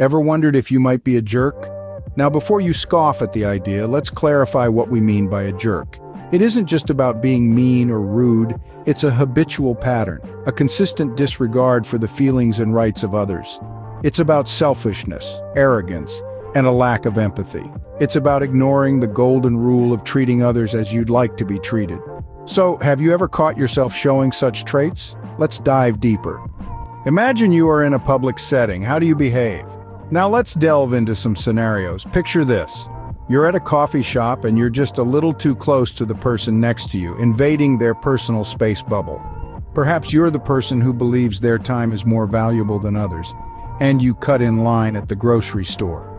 Ever wondered if you might be a jerk? Now, before you scoff at the idea, let's clarify what we mean by a jerk. It isn't just about being mean or rude, it's a habitual pattern, a consistent disregard for the feelings and rights of others. It's about selfishness, arrogance, and a lack of empathy. It's about ignoring the golden rule of treating others as you'd like to be treated. So, have you ever caught yourself showing such traits? Let's dive deeper. Imagine you are in a public setting. How do you behave? Now let's delve into some scenarios. Picture this. You're at a coffee shop and you're just a little too close to the person next to you, invading their personal space bubble. Perhaps you're the person who believes their time is more valuable than others, and you cut in line at the grocery store.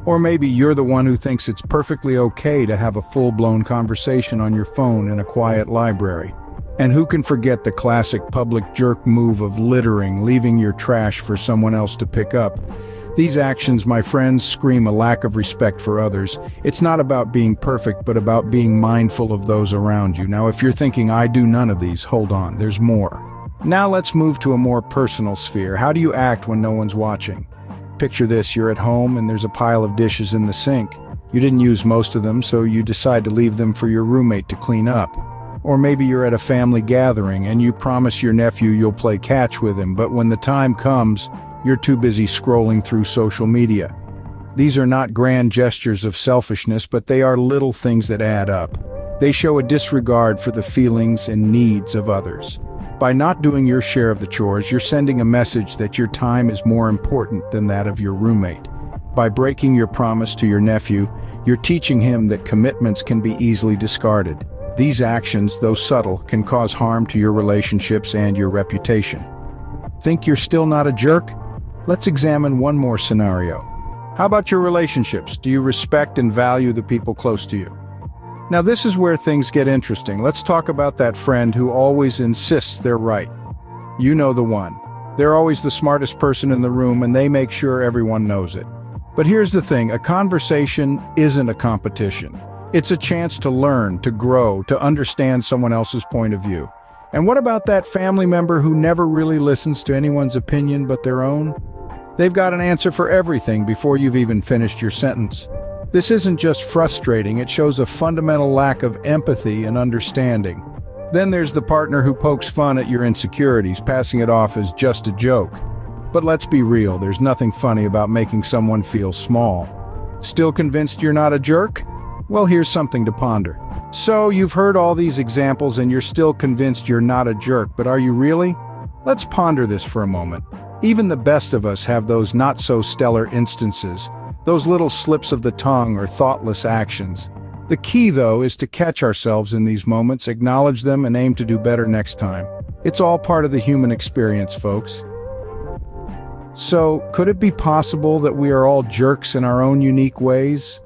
Or maybe you're the one who thinks it's perfectly okay to have a full-blown conversation on your phone in a quiet library. And who can forget the classic public jerk move of littering, leaving your trash for someone else to pick up? These actions, my friends, scream a lack of respect for others. It's not about being perfect, but about being mindful of those around you. Now, if you're thinking, I do none of these, hold on, there's more. Now let's move to a more personal sphere. How do you act when no one's watching? Picture this, you're at home and there's a pile of dishes in the sink. You didn't use most of them, so you decide to leave them for your roommate to clean up. Or maybe you're at a family gathering and you promise your nephew you'll play catch with him, but when the time comes, you're too busy scrolling through social media. These are not grand gestures of selfishness, but they are little things that add up. They show a disregard for the feelings and needs of others. By not doing your share of the chores, you're sending a message that your time is more important than that of your roommate. By breaking your promise to your nephew, you're teaching him that commitments can be easily discarded. These actions, though subtle, can cause harm to your relationships and your reputation. Think you're still not a jerk? Let's examine one more scenario. How about your relationships? Do you respect and value the people close to you? Now this is where things get interesting. Let's talk about that friend who always insists they're right. You know the one. They're always the smartest person in the room and they make sure everyone knows it. But here's the thing, a conversation isn't a competition. It's a chance to learn, to grow, to understand someone else's point of view. And what about that family member who never really listens to anyone's opinion but their own? They've got an answer for everything before you've even finished your sentence. This isn't just frustrating, it shows a fundamental lack of empathy and understanding. Then there's the partner who pokes fun at your insecurities, passing it off as just a joke. But let's be real, there's nothing funny about making someone feel small. Still convinced you're not a jerk? Well, here's something to ponder. So, you've heard all these examples and you're still convinced you're not a jerk, but are you really? Let's ponder this for a moment. Even the best of us have those not-so-stellar instances, those little slips of the tongue or thoughtless actions. The key, though, is to catch ourselves in these moments, acknowledge them, and aim to do better next time. It's all part of the human experience, folks. So, could it be possible that we are all jerks in our own unique ways?